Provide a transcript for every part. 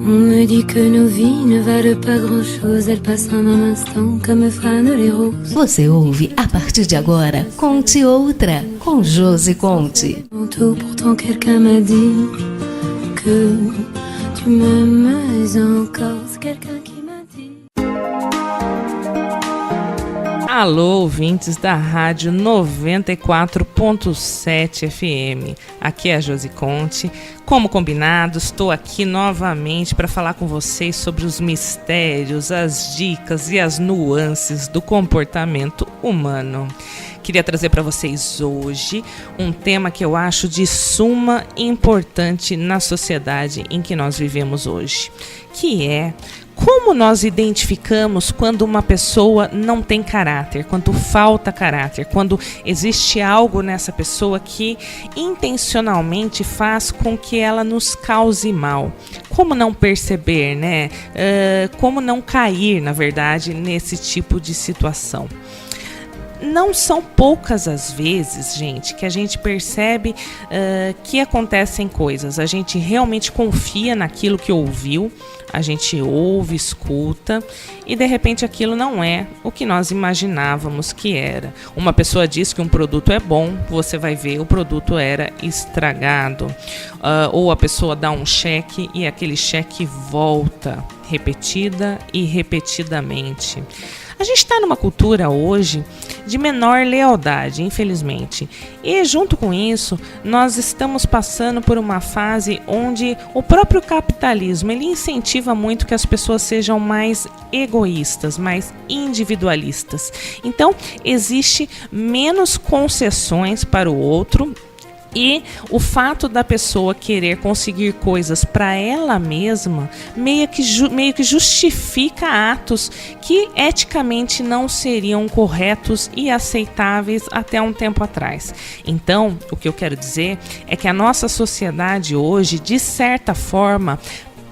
On me dit que nos vies ne valent pas grand-chose, elles passent en un instant comme fanent les roses. Você ouve a partir de agora Conte Outra, com Josi Conte. Pourtant quelqu'un m'a dit que tu m'aimes encore, c'est quelqu'un qui m'a dit. Alô, ouvintes da Rádio 94.7 FM. Aqui é a Josi Conte. Como combinado, estou aqui novamente para falar com vocês sobre os mistérios, as dicas e as nuances do comportamento humano. Queria trazer para vocês hoje um tema que eu acho de suma importância na sociedade em que nós vivemos hoje, que é como nós identificamos quando uma pessoa não tem caráter, quando falta caráter, quando existe algo nessa pessoa que intencionalmente faz com que ela nos cause mal. Como não perceber, né? Como não cair, na verdade, nesse tipo de situação. Não são poucas as vezes, gente, que a gente percebe que acontecem coisas. A gente realmente confia naquilo que ouviu, a gente ouve, escuta e de repente aquilo não é o que nós imaginávamos que era. Uma pessoa diz que um produto é bom, você vai ver o produto era estragado. Ou a pessoa dá um cheque e aquele cheque volta repetida e repetidamente. A gente está numa cultura hoje de menor lealdade, infelizmente. E junto com isso, nós estamos passando por uma fase onde o próprio capitalismo ele incentiva muito que as pessoas sejam mais egoístas, mais individualistas. Então, existe menos concessões para o outro. E o fato da pessoa querer conseguir coisas para ela mesma meio que justifica atos que eticamente não seriam corretos e aceitáveis até um tempo atrás. Então, o que eu quero dizer é que a nossa sociedade hoje, de certa forma,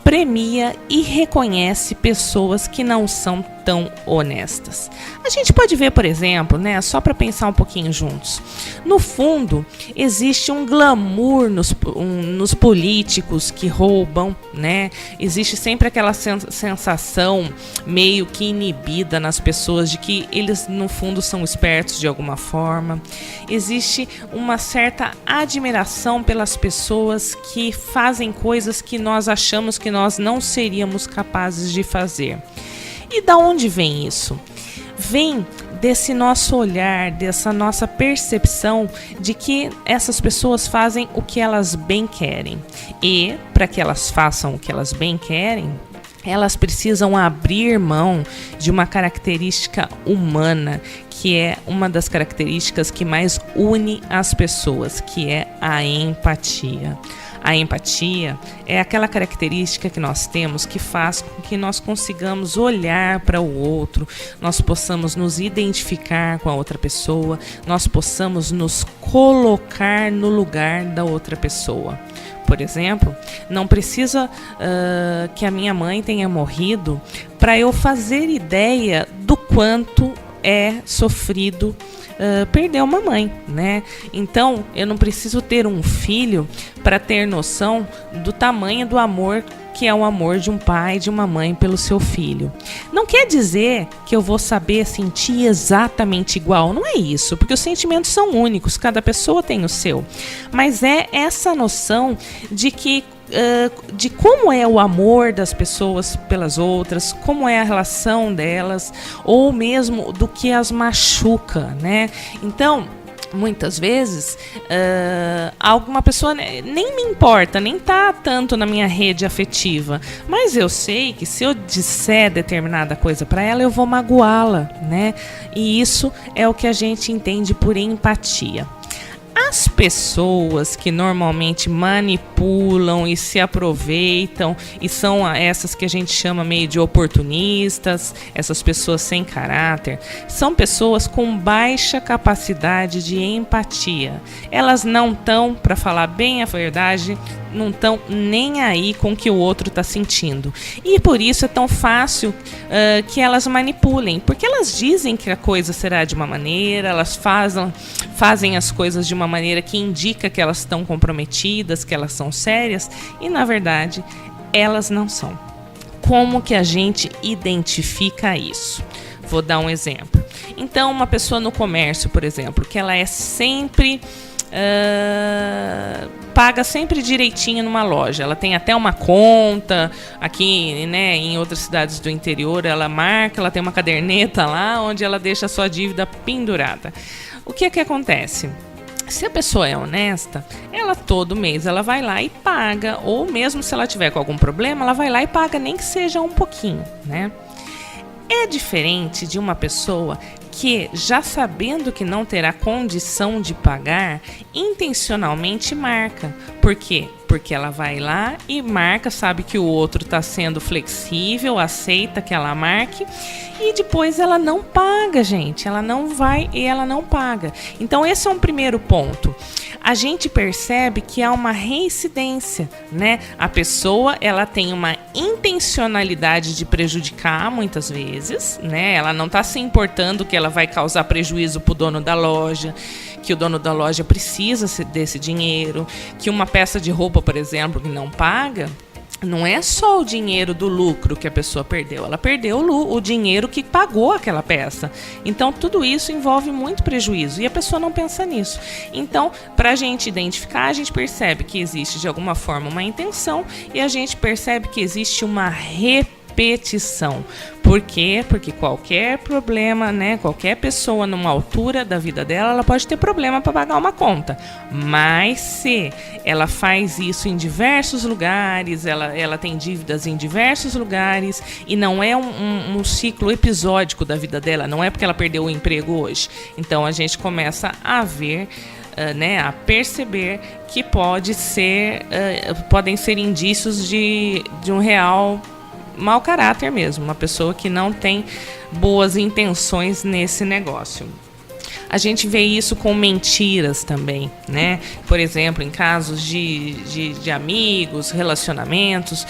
premia e reconhece pessoas que não são tão honestas. A gente pode ver, por exemplo, né, só para pensar um pouquinho juntos. No fundo, existe um glamour nos políticos que roubam, né? Existe sempre aquela sensação meio que inibida nas pessoas de que eles, no fundo, são espertos de alguma forma. Existe uma certa admiração pelas pessoas que fazem coisas que nós achamos que nós não seríamos capazes de fazer. E da onde vem isso? Vem desse nosso olhar, dessa nossa percepção de que essas pessoas fazem o que elas bem querem. E, para que elas façam o que elas bem querem, elas precisam abrir mão de uma característica humana, que é uma das características que mais une as pessoas, que é a empatia. A empatia é aquela característica que nós temos que faz com que nós consigamos olhar para o outro, nós possamos nos identificar com a outra pessoa, nós possamos nos colocar no lugar da outra pessoa. Por exemplo, não precisa que a minha mãe tenha morrido para eu fazer ideia do quanto é sofrido perder uma mãe, né? Então, eu não preciso ter um filho para ter noção do tamanho do amor que é o amor de um pai e de uma mãe pelo seu filho. Não quer dizer que eu vou saber sentir exatamente igual, não é isso, porque os sentimentos são únicos, cada pessoa tem o seu. Mas é essa noção de que de como é o amor das pessoas pelas outras, como é a relação delas, ou mesmo do que as machuca, né? Então, muitas vezes, alguma pessoa nem me importa, nem tá tanto na minha rede afetiva, mas eu sei que se eu disser determinada coisa para ela, eu vou magoá-la, né? E isso é o que a gente entende por empatia. As pessoas que normalmente manipulam e se aproveitam e são essas que a gente chama meio de oportunistas, essas pessoas sem caráter, são pessoas com baixa capacidade de empatia. Elas não estão, para falar bem a verdade, não estão nem aí com o que o outro está sentindo. E por isso é tão fácil que elas manipulem, porque elas dizem que a coisa será de uma maneira, elas fazem as coisas de uma maneira que indica que elas estão comprometidas, que elas são sérias, e na verdade elas não são. Como que a gente identifica isso? Vou dar um exemplo. Então, uma pessoa no comércio, por exemplo, que ela é sempre... paga sempre direitinho numa loja. Ela tem até uma conta aqui, né, em outras cidades do interior, ela marca, ela tem uma caderneta lá onde ela deixa a sua dívida pendurada. O que é que acontece? Se a pessoa é honesta, ela todo mês ela vai lá e paga, ou mesmo se ela tiver com algum problema, ela vai lá e paga, nem que seja um pouquinho, né? É diferente de uma pessoa que, já sabendo que não terá condição de pagar, intencionalmente marca. Por quê? Porque ela vai lá e marca, sabe que o outro está sendo flexível, aceita que ela marque, e depois ela não paga, gente. Ela não vai e ela não paga. Então, esse é um primeiro ponto. A gente percebe que há uma reincidência, né? A pessoa, ela tem uma intencionalidade de prejudicar muitas vezes, né? Ela não está se importando que ela vai causar prejuízo para o dono da loja, que o dono da loja precisa desse dinheiro, que uma peça de roupa, por exemplo, que não paga, não é só o dinheiro do lucro que a pessoa perdeu, ela perdeu o dinheiro que pagou aquela peça. Então, tudo isso envolve muito prejuízo e a pessoa não pensa nisso. Então, para a gente identificar, a gente percebe que existe de alguma forma uma intenção e a gente percebe que existe uma repetição. Por quê? Porque qualquer problema, né, qualquer pessoa numa altura da vida dela, ela pode ter problema para pagar uma conta. Mas se ela faz isso em diversos lugares, ela tem dívidas em diversos lugares e não é um ciclo episódico da vida dela, não é porque ela perdeu o emprego hoje. Então a gente começa a ver, né, a perceber que podem ser indícios de um real mau caráter mesmo, uma pessoa que não tem boas intenções nesse negócio. A gente vê isso com mentiras também, né? Por exemplo, em casos de amigos, relacionamentos,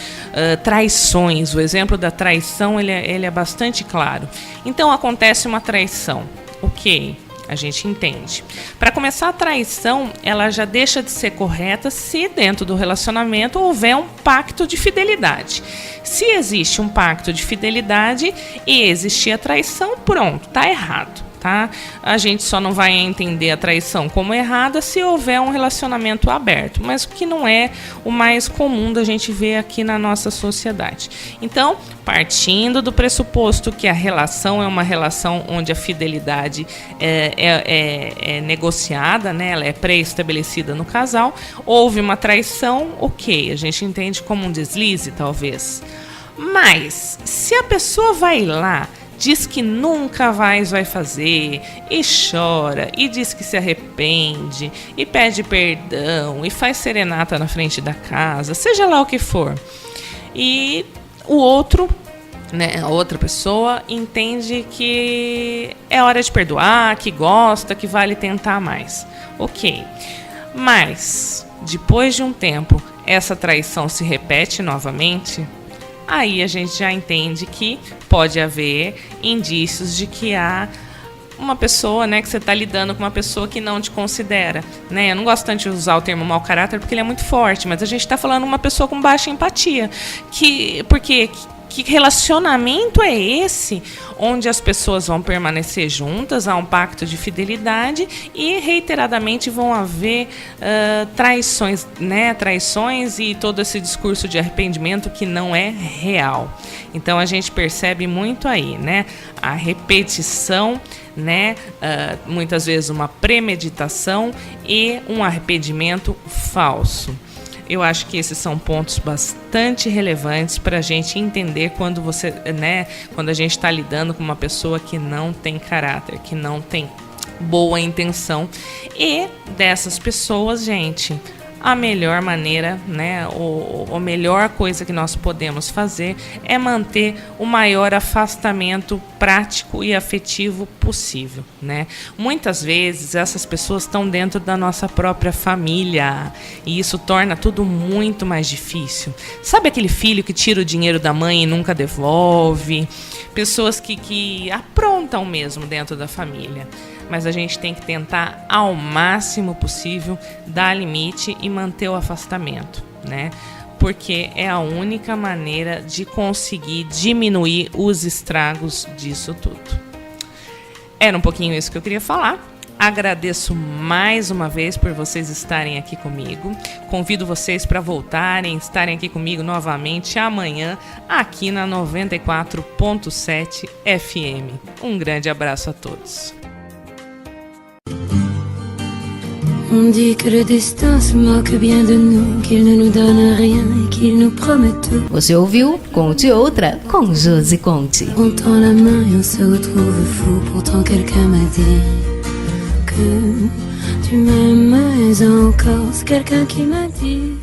traições. O exemplo da traição ele é bastante claro. Então, acontece uma traição. Ok, a gente entende. Para começar, a traição, ela já deixa de ser correta se dentro do relacionamento houver um pacto de fidelidade. Se existe um pacto de fidelidade e existir a traição, pronto, tá errado, tá? A gente só não vai entender a traição como errada se houver um relacionamento aberto, mas o que não é o mais comum da gente ver aqui na nossa sociedade. Então, partindo do pressuposto que a relação é uma relação onde a fidelidade é negociada, né? Ela é pré-estabelecida no casal, houve uma traição, ok, a gente entende como um deslize, talvez. Mas, se a pessoa vai lá, diz que nunca mais vai fazer, e chora, e diz que se arrepende, e pede perdão, e faz serenata na frente da casa, seja lá o que for. E o outro, né, a outra pessoa, entende que é hora de perdoar, que gosta, que vale tentar mais. Ok. Mas, depois de um tempo, essa traição se repete novamente, aí a gente já entende que pode haver indícios de que há uma pessoa, né, que você está lidando com uma pessoa que não te considera, né? Eu não gosto tanto de usar o termo mau caráter porque ele é muito forte, mas a gente está falando de uma pessoa com baixa empatia. Porque que relacionamento é esse onde as pessoas vão permanecer juntas, há um pacto de fidelidade e reiteradamente vão haver traições, né? Traições e todo esse discurso de arrependimento que não é real. Então a gente percebe muito aí, né? A repetição, né? Muitas vezes uma premeditação e um arrependimento falso. Eu acho que esses são pontos bastante relevantes para a gente entender quando a gente está lidando com uma pessoa que não tem caráter, que não tem boa intenção. E dessas pessoas, gente, a melhor maneira, né, a melhor coisa que nós podemos fazer é manter o maior afastamento prático e afetivo possível, né? Muitas vezes essas pessoas estão dentro da nossa própria família e isso torna tudo muito mais difícil. Sabe aquele filho que tira o dinheiro da mãe e nunca devolve? Pessoas que aprontam mesmo dentro da família. Mas a gente tem que tentar ao máximo possível dar limite e manter o afastamento, né? porque é a única maneira de conseguir diminuir os estragos disso tudo. Era um pouquinho isso que eu queria falar. Agradeço mais uma vez por vocês estarem aqui comigo. Convido vocês para voltarem, estarem aqui comigo novamente amanhã, aqui na 94.7 FM. Um grande abraço a todos. On dit que le destin se moque bien de nous, qu'il ne nous donne rien et qu'il nous promet tout. Você ouviu Conte Outra com Josi Conte. On tend la main et on se retrouve fou. Pourtant quelqu'un m'a dit que tu m'aimes encore. C'est quelqu'un qui m'a dit